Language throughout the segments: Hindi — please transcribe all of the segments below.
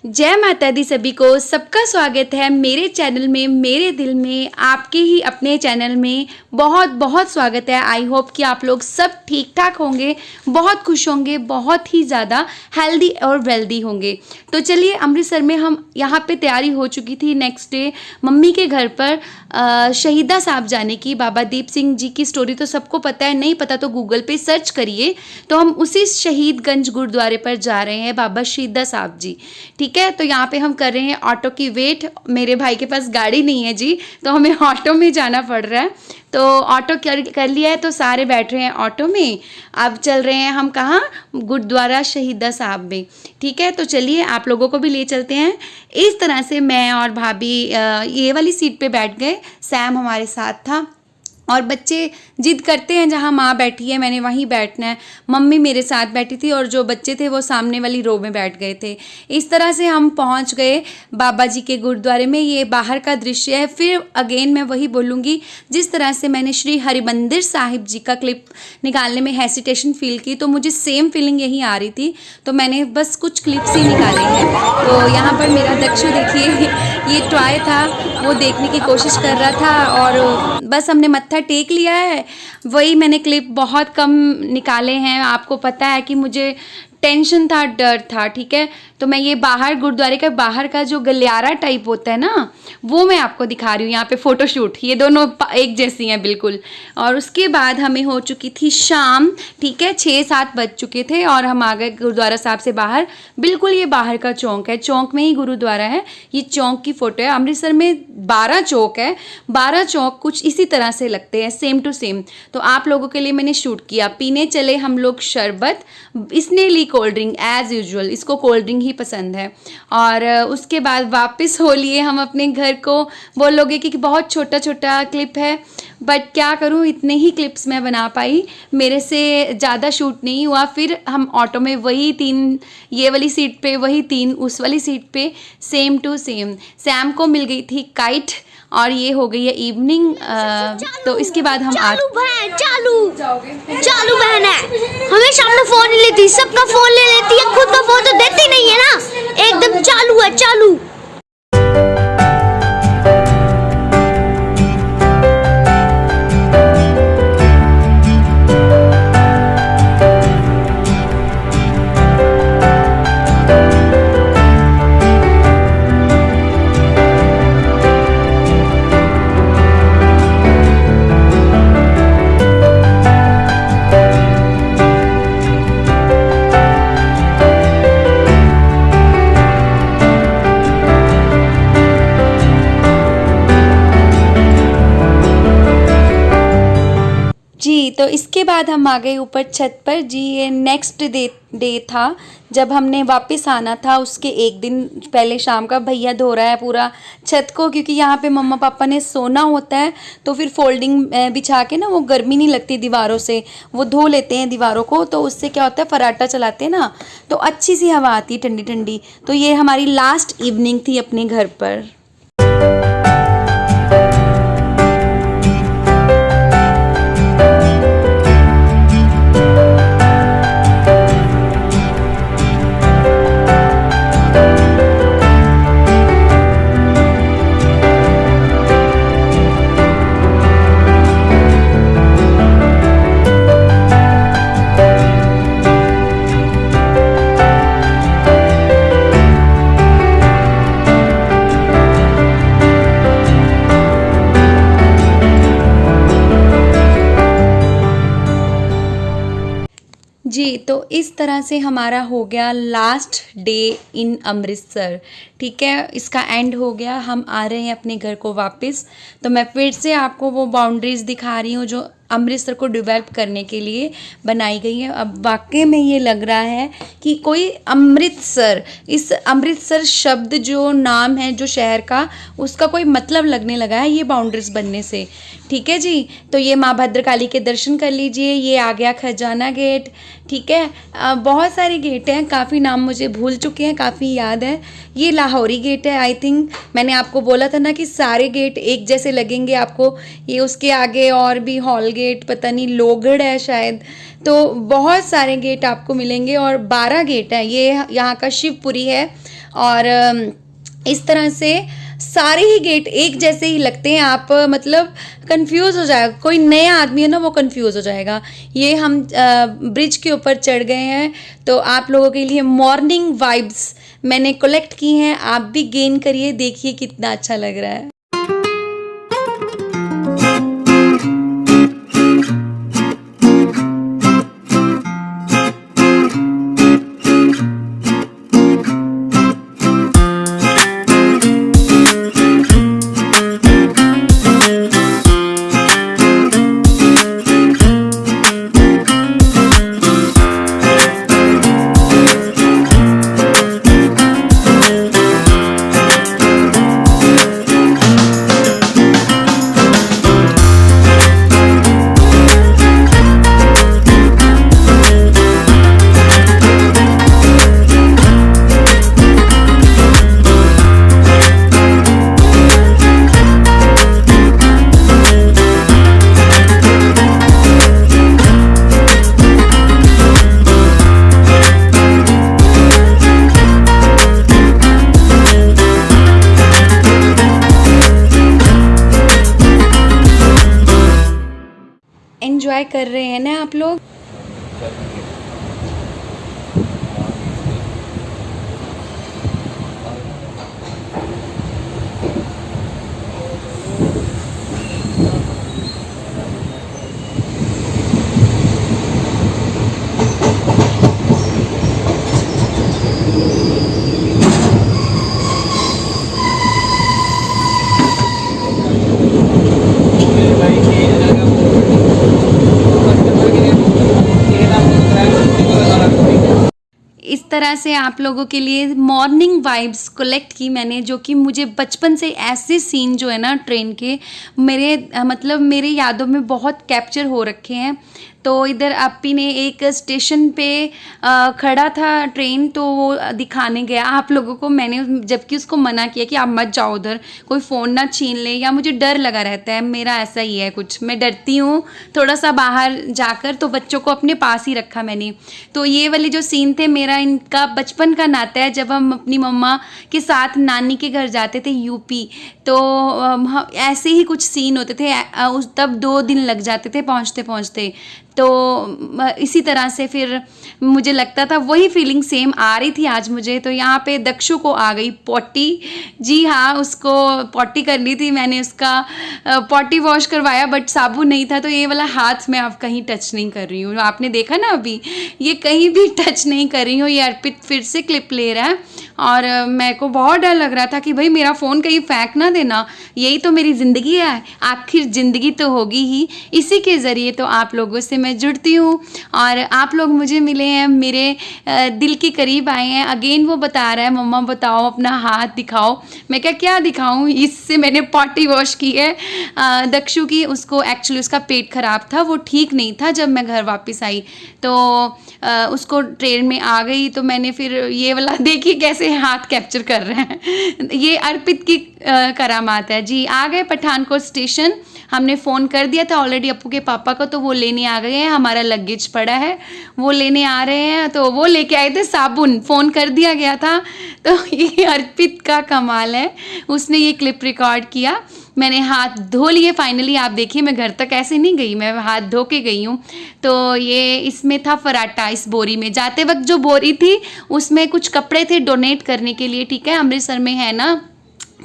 जय माता दी सभी को। सबका स्वागत है मेरे चैनल में, मेरे दिल में, आपके ही अपने चैनल में। बहुत बहुत स्वागत है। आई होप कि आप लोग सब ठीक ठाक होंगे, बहुत खुश होंगे, बहुत ही ज़्यादा हेल्दी और वेल्दी होंगे। तो चलिए, अमृतसर में हम यहाँ पे तैयारी हो चुकी थी नेक्स्ट डे मम्मी के घर पर शहीदा साहब जाने की। बाबा दीप सिंह जी की स्टोरी तो सबको पता है, नहीं पता तो गूगल पे सर्च करिए। तो हम उसी शहीदगंज गुरुद्वारे पर जा रहे हैं, बाबा शहीदा साहब जी। ठीक है, तो यहाँ पे हम कर रहे हैं ऑटो की वेट। मेरे भाई के पास गाड़ी नहीं है जी, तो हमें ऑटो में जाना पड़ रहा है। तो ऑटो कर लिया है, तो सारे बैठ रहे हैं ऑटो में। अब चल रहे हैं हम कहाँ? गुरुद्वारा शहीदा साहब में। ठीक है, तो चलिए आप लोगों को भी ले चलते हैं। इस तरह से मैं और भाभी ये वाली सीट पे बैठ गए, सैम हमारे साथ था। और बच्चे जिद करते हैं जहाँ माँ बैठी है मैंने वहीं बैठना है। मम्मी मेरे साथ बैठी थी और जो बच्चे थे वो सामने वाली रो में बैठ गए थे। इस तरह से हम पहुँच गए बाबा जी के गुरुद्वारे में। ये बाहर का दृश्य है। फिर अगेन मैं वही बोलूँगी, जिस तरह से मैंने श्री हरिमंदिर साहिब जी का क्लिप निकालने में हेसिटेशन फील की, तो मुझे सेम फीलिंग यही आ रही थी। तो मैंने बस कुछ क्लिप्स ही निकाले हैं। तो यहाँ पर मेरा दक्षु देखिए, ये टॉय था, वो देखने की कोशिश कर रहा था और बस हमने मत्था टेक लिया है। वही मैंने क्लिप बहुत कम निकाले हैं। आपको पता है कि मुझे टेंशन था, डर था। ठीक है, तो मैं ये बाहर गुरुद्वारे का बाहर का जो गलियारा टाइप होता है ना, वो मैं आपको दिखा रही हूँ यहाँ पे फोटोशूट। ये दोनों एक जैसी हैं बिल्कुल। और उसके बाद हमें हो चुकी थी शाम। ठीक है, 6-7 बज चुके थे और हम आ गए गुरुद्वारा साहब से बाहर। बिल्कुल ये बाहर का चौक है, चौक में ही गुरुद्वारा है। ये चौक की फ़ोटो है। अमृतसर में 12 चौक है, 12 चौक कुछ इसी तरह से लगते हैं, सेम टू सेम। तो आप लोगों के लिए मैंने शूट किया। पीने चले हम लोग शरबत, इसने ली कोल्ड ड्रिंक एज़ यूजुअल, इसको कोल्ड ड्रिंक ही पसंद है। और उसके बाद वापस हो लिए हम अपने घर को। बोलोगे कि बहुत छोटा छोटा क्लिप है, बट क्या करूं, इतने ही क्लिप्स मैं बना पाई, मेरे से ज़्यादा शूट नहीं हुआ। फिर हम ऑटो में वही 3 ये वाली सीट पे, वही 3 उस वाली सीट पे, सेम टू सेम। सैम को मिल गई थी काइट और ये हो गई है इवनिंग। तो इसके बाद हम चालू बहन है, हमेशा अपना फोन नहीं लेती, सबका फोन ले लेती है, खुद का फोन तो देती नहीं है ना। एकदम चालू है, चालू। जी। तो इसके बाद हम आ गए ऊपर छत पर जी। ये नेक्स्ट डे था जब हमने वापस आना था। उसके एक दिन पहले शाम का भैया धो रहा है पूरा छत को, क्योंकि यहाँ पे मम्मा पापा ने सोना होता है। तो फिर फोल्डिंग बिछा के ना, वो गर्मी नहीं लगती दीवारों से, वो धो लेते हैं दीवारों को। तो उससे क्या होता है, फराटा चलाते हैं ना, तो अच्छी सी हवा आती है ठंडी ठंडी। तो ये हमारी लास्ट इवनिंग थी अपने घर पर। जी। तो इस तरह से हमारा हो गया लास्ट डे इन अमृतसर। ठीक है, इसका एंड हो गया। हम आ रहे हैं अपने घर को वापस। तो मैं फिर से आपको वो बाउंड्रीज़ दिखा रही हूँ जो अमृतसर को डेवलप करने के लिए बनाई गई है। अब वाकई में ये लग रहा है कि कोई अमृतसर, इस अमृतसर शब्द जो नाम है जो शहर का, उसका कोई मतलब लगने लगा है ये बाउंड्रीज बनने से। ठीक है जी। तो ये माँ भद्रकाली के दर्शन कर लीजिए। ये आ गया खजाना गेट। ठीक है, बहुत सारे गेट हैं, काफ़ी नाम मुझे भूल चुके हैं, काफ़ी याद है। ये लाहौरी गेट है आई थिंक। मैंने आपको बोला था ना कि सारे गेट एक जैसे लगेंगे आपको। ये उसके आगे और भी हॉल गेट, पता नहीं लोहगढ़ है शायद। तो बहुत सारे गेट आपको मिलेंगे और 12 गेट हैं। ये यहाँ का शिवपुरी है और इस तरह से सारे ही गेट एक जैसे ही लगते हैं। आप मतलब कंफ्यूज हो जाएगा, कोई नया आदमी है ना वो कंफ्यूज हो जाएगा। ये हम ब्रिज के ऊपर चढ़ गए हैं, तो आप लोगों के लिए मॉर्निंग वाइब्स मैंने कलेक्ट की हैं, आप भी गेन करिए, देखिए कितना अच्छा लग रहा है। एंजॉय कर रहे हैं ना आप लोग। इस तरह से आप लोगों के लिए मॉर्निंग वाइब्स कलेक्ट की मैंने, जो कि मुझे बचपन से ऐसे सीन जो है ना ट्रेन के मेरे मतलब मेरे यादों में बहुत कैप्चर हो रखे हैं। तो इधर अपी ने एक स्टेशन पे खड़ा था ट्रेन, तो वो दिखाने गया आप लोगों को। मैंने जबकि उसको मना किया कि आप मत जाओ उधर, कोई फ़ोन ना छीन ले, या मुझे डर लगा रहता है, मेरा ऐसा ही है कुछ, मैं डरती हूँ थोड़ा सा बाहर जाकर, तो बच्चों को अपने पास ही रखा मैंने। तो ये वाले जो सीन थे, मेरा इनका बचपन का नाता है। जब हम अपनी मम्मा के साथ नानी के घर जाते थे यूपी, तो ऐसे ही कुछ सीन होते थे। तब 2 दिन लग जाते थे पहुँचते पहुँचते। तो इसी तरह से फिर मुझे लगता था वही फीलिंग सेम आ रही थी आज मुझे। तो यहाँ पे दक्षु को आ गई पॉटी, जी हाँ, उसको पॉटी करनी थी। मैंने उसका पॉटी वॉश करवाया, बट साबुन नहीं था। तो ये वाला हाथ मैं अब कहीं टच नहीं कर रही हूँ, आपने देखा ना अभी, ये कहीं भी टच नहीं कर रही हूँ। ये अर्पित फिर से क्लिप ले रहा है, और मेरे को बहुत डर लग रहा था कि भाई मेरा फ़ोन कहीं फेंक ना देना, यही तो मेरी ज़िंदगी है, आखिर ज़िंदगी तो होगी ही। इसी के ज़रिए तो आप लोगों से मैं जुड़ती हूँ, और आप लोग मुझे मिले हैं, मेरे दिल के करीब आए हैं। अगेन वो बता रहा है मम्मा बताओ अपना हाथ दिखाओ। मैं क्या दिखाऊँ, इससे मैंने पॉटी वॉश की है दक्षु की। उसको एक्चुअली उसका पेट ख़राब था, वो ठीक नहीं था। जब मैं घर वापस आई तो उसको ट्रेन में आ गई, तो मैंने फिर ये वाला देखिए कैसे हाथ कैप्चर कर रहे हैं। ये अर्पित की करामात है जी। आ गए पठानकोट स्टेशन, हमने फ़ोन कर दिया था ऑलरेडी अप्पू के पापा को, तो वो लेने आ गए हैं। हमारा लगेज पड़ा है, वो लेने आ रहे हैं। तो वो लेके आए थे साबुन, फ़ोन कर दिया गया था। तो ये अर्पित का कमाल है, उसने ये क्लिप रिकॉर्ड किया। मैंने हाथ धो लिए फाइनली। आप देखिए मैं घर तक ऐसे नहीं गई, मैं हाथ धो के गई हूँ। तो ये इसमें था फराटा, इस बोरी में। जाते वक्त जो बोरी थी उसमें कुछ कपड़े थे डोनेट करने के लिए, ठीक है, अमृतसर में है ना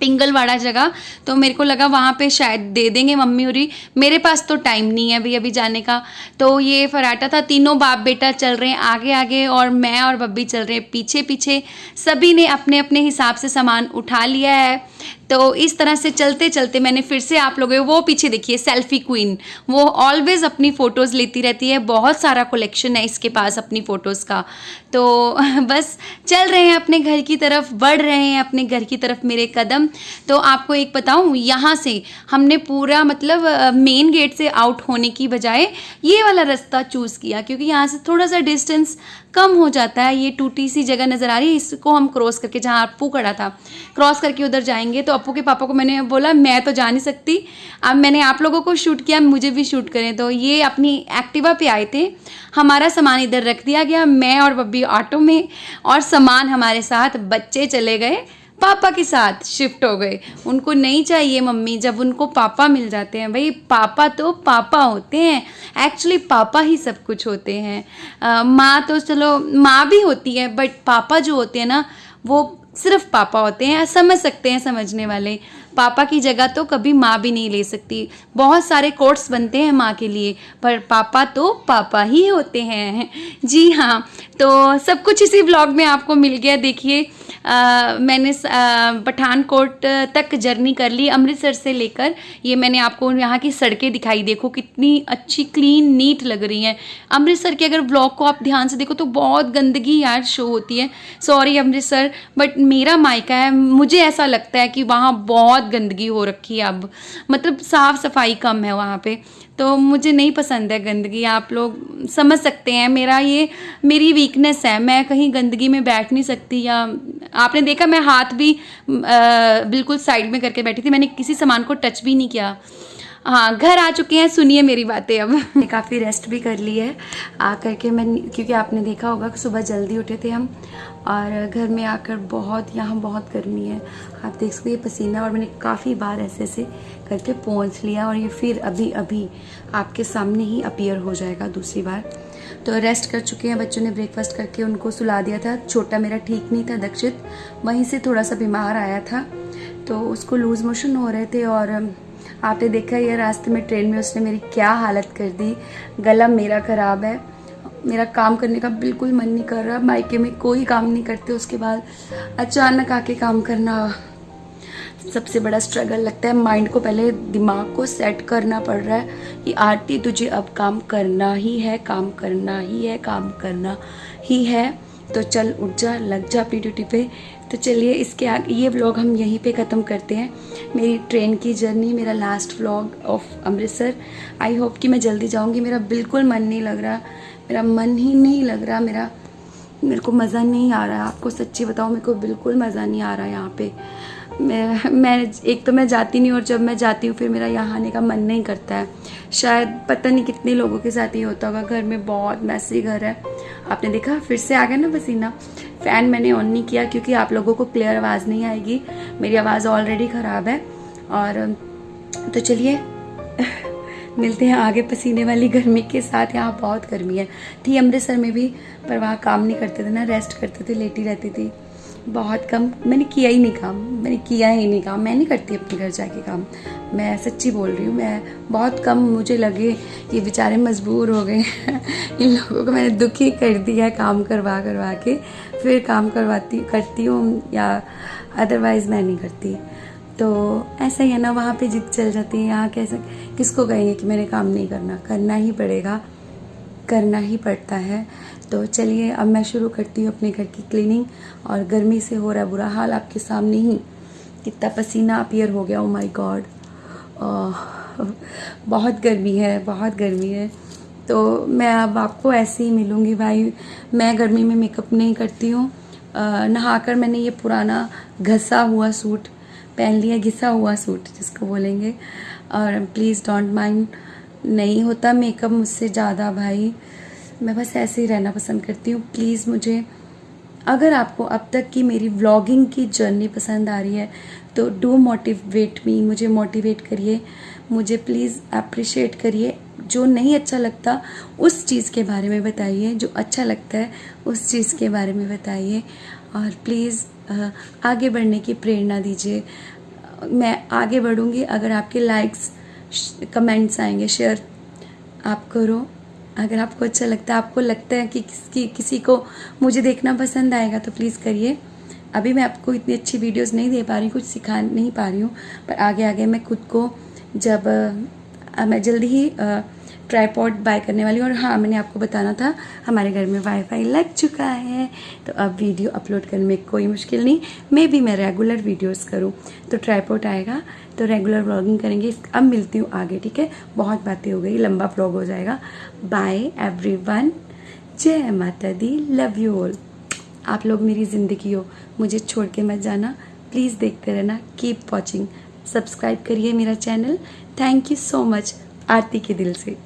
पिंगलवाड़ा जगह, तो मेरे को लगा वहाँ पे शायद दे देंगे मम्मी होरी। मेरे पास तो टाइम नहीं है अभी जाने का। तो ये फराटा था, तीनों बाप बेटा चल रहे हैं आगे आगे, और मैं और बब्बी चल रहे हैं पीछे पीछे। सभी ने अपने अपने हिसाब से सामान उठा लिया है। तो इस तरह से चलते चलते मैंने फिर से आप लोगों वो पीछे देखिए सेल्फी क्वीन, वो ऑलवेज अपनी फ़ोटोज़ लेती रहती है, बहुत सारा कलेक्शन है इसके पास अपनी फ़ोटोज़ का। तो बस चल रहे हैं अपने घर की तरफ, बढ़ रहे हैं अपने घर की तरफ मेरे कदम। तो आपको एक बताऊं, यहाँ से हमने पूरा मतलब मेन गेट से आउट होने की बजाय ये वाला रास्ता चूज़ किया, क्योंकि यहाँ से थोड़ा सा डिस्टेंस कम हो जाता है। ये टूटी सी जगह नज़र आ रही है, इसको हम क्रॉस करके, जहाँ अप्पू खड़ा था, क्रॉस करके उधर जाएंगे। तो अप्पू के पापा को मैंने बोला मैं तो जा नहीं सकती, अब मैंने आप लोगों को शूट किया, मुझे भी शूट करें। तो ये अपनी एक्टिवा पे आए थे, हमारा सामान इधर रख दिया गया, मैं और बब्बी ऑटो में, और सामान हमारे साथ, बच्चे चले गए पापा के साथ, शिफ्ट हो गए। उनको नहीं चाहिए मम्मी, जब उनको पापा मिल जाते हैं, भाई पापा तो पापा होते हैं, एक्चुअली पापा ही सब कुछ होते हैं। माँ तो चलो माँ भी होती है, बट पापा जो होते हैं ना वो सिर्फ पापा होते हैं। समझ सकते हैं समझने वाले, पापा की जगह तो कभी माँ भी नहीं ले सकती। बहुत सारे कोट्स बनते हैं माँ के लिए, पर पापा तो पापा ही होते हैं। जी हाँ, तो सब कुछ इसी व्लॉग में आपको मिल गया। देखिए मैंने पठानकोट तक जर्नी कर ली, अमृतसर से लेकर। ये मैंने आपको यहाँ की सड़कें दिखाई, देखो कितनी अच्छी क्लीन नीट लग रही हैं। अमृतसर के अगर व्लॉग को आप ध्यान से देखो तो बहुत गंदगी यार शो होती है। सॉरी अमृतसर, बट मेरा मायका है, मुझे ऐसा लगता है कि वहाँ बहुत गंदगी हो रखी है अब, मतलब साफ़ सफाई कम है वहाँ पे, तो मुझे नहीं पसंद है गंदगी। आप लोग समझ सकते हैं, मेरी वीकनेस है, मैं कहीं गंदगी में बैठ नहीं सकती। या आपने देखा मैं हाथ भी बिल्कुल साइड में करके बैठी थी, मैंने किसी सामान को टच भी नहीं किया। हाँ, घर आ चुके हैं, सुनिए मेरी बातें। अब काफ़ी रेस्ट भी कर ली है आ करके मैं, क्योंकि आपने देखा होगा कि सुबह जल्दी उठे थे हम, और घर में आकर यहाँ बहुत गर्मी है, आप देख सकते हैं पसीना, और मैंने काफ़ी बार ऐसे करके पोंछ लिया, और ये फिर अभी आपके सामने ही अपीयर हो जाएगा दूसरी बार। तो रेस्ट कर चुके हैं, बच्चों ने ब्रेकफास्ट करके उनको सुला दिया था। छोटा मेरा ठीक नहीं था, दक्षित वहीं से थोड़ा सा बीमार आया था, तो उसको लूज़ मोशन हो रहे थे, और आपने देखा ये रास्ते में ट्रेन में उसने मेरी क्या हालत कर दी। गला मेरा ख़राब है, मेरा काम करने का बिल्कुल मन नहीं कर रहा, मायके में कोई काम नहीं करते, उसके बाद अचानक आके काम करना सबसे बड़ा स्ट्रगल लगता है। माइंड को पहले, दिमाग को सेट करना पड़ रहा है कि आरती तुझे अब काम करना ही है, काम करना ही है, काम करना ही है, तो चल उठ जा, लग जा अपनी ड्यूटी पे। तो चलिए इसके आगे ये व्लॉग हम यहीं पे ख़त्म करते हैं, मेरी ट्रेन की जर्नी, मेरा last vlog of Amritsar. I hope कि मैं जल्दी जाऊंगी, मेरा बिल्कुल मन नहीं लग रहा, मेरा मन ही नहीं लग रहा, मेरे को मज़ा नहीं आ रहा, आपको सच्ची बताऊँ मेरे को बिल्कुल मज़ा नहीं आ रहा यहाँ पे। मैं एक तो मैं जाती नहीं, और जब मैं जाती हूँ फिर मेरा यहाँ आने का मन नहीं करता है। शायद पता नहीं कितने लोगों के साथ ये होता होगा, घर में बहुत मैसी घर है। आपने देखा फिर से आ गया ना पसीना। फ़ैन मैंने ऑन नहीं किया क्योंकि आप लोगों को क्लियर आवाज़ नहीं आएगी, मेरी आवाज़ ऑलरेडी ख़राब है। और तो चलिए मिलते हैं आगे पसीने वाली गर्मी के साथ। यहाँ बहुत गर्मी है, थी अमृतसर में भी, पर वहाँ काम नहीं करते थे ना, रेस्ट करते थे, लेटी रहती थी, बहुत कम। मैंने किया ही नहीं काम, मैं नहीं करती अपने घर जाके काम, मैं सच्ची बोल रही हूँ। मैं बहुत कम, मुझे लगे ये बेचारे मजबूर हो गए इन लोगों को मैंने दुखी कर दिया काम करवा के, फिर काम करती हूँ, या अदरवाइज़ मैं नहीं करती। तो ऐसा ही है ना, वहाँ पे जिद चल जाती है। यहाँ कैसे किसको कहेंगे कि मैंने काम नहीं करना, करना ही पड़ेगा, करना ही पड़ता है। तो चलिए अब मैं शुरू करती हूँ अपने घर की क्लीनिंग, और गर्मी से हो रहा है बुरा हाल, आपके सामने ही कितना पसीना अपीयर हो गया। ओ माय गॉड, बहुत गर्मी है। तो मैं अब आपको ऐसे ही मिलूँगी भाई। मैं गर्मी में मेकअप नहीं करती हूँ। नहाकर मैंने ये पुराना घसा हुआ सूट पहन लिया, घिसा हुआ सूट जिसको बोलेंगे, और प्लीज़ डोंट माइंड, नहीं होता मेकअप मुझसे ज़्यादा भाई, मैं बस ऐसे ही रहना पसंद करती हूँ। प्लीज़ मुझे, अगर आपको अब तक की मेरी व्लॉगिंग की जर्नी पसंद आ रही है तो डू मोटिवेट मी, मुझे मोटिवेट करिए, मुझे प्लीज़ अप्रिशिएट करिए। जो नहीं अच्छा लगता उस चीज़ के बारे में बताइए, जो अच्छा लगता है उस चीज़ के बारे में बताइए, और प्लीज़ आगे बढ़ने की प्रेरणा दीजिए। मैं आगे बढ़ूँगी अगर आपके लाइक्स, कमेंट्स आएंगे, शेयर आप करो। अगर आपको अच्छा लगता है, आपको लगता है कि किसी को मुझे देखना पसंद आएगा, तो प्लीज़ करिए। अभी मैं आपको इतनी अच्छी वीडियोस नहीं दे पा रही, कुछ सिखा नहीं पा रही हूँ, पर आगे मैं खुद को, जब मैं जल्दी ही ट्राइपॉड बाय करने वाली हूँ। और हाँ, मैंने आपको बताना था, हमारे घर में वाईफाई लग चुका है, तो अब वीडियो अपलोड करने में कोई मुश्किल नहीं। मैं रेगुलर वीडियोस करूँ तो ट्राइपॉड आएगा, तो रेगुलर व्लॉगिंग करेंगे। अब मिलती हूँ आगे, ठीक है? बहुत बातें हो गई, लंबा व्लॉग हो जाएगा। बाय एवरीवन, जय माता दी, लव यू ऑल। आप लोग मेरी ज़िंदगी हो, मुझे छोड़ के मत जाना, प्लीज़ देखते रहना, कीप वॉचिंग, सब्सक्राइब करिए मेरा channel. Thank you so much, Aarti के दिल से।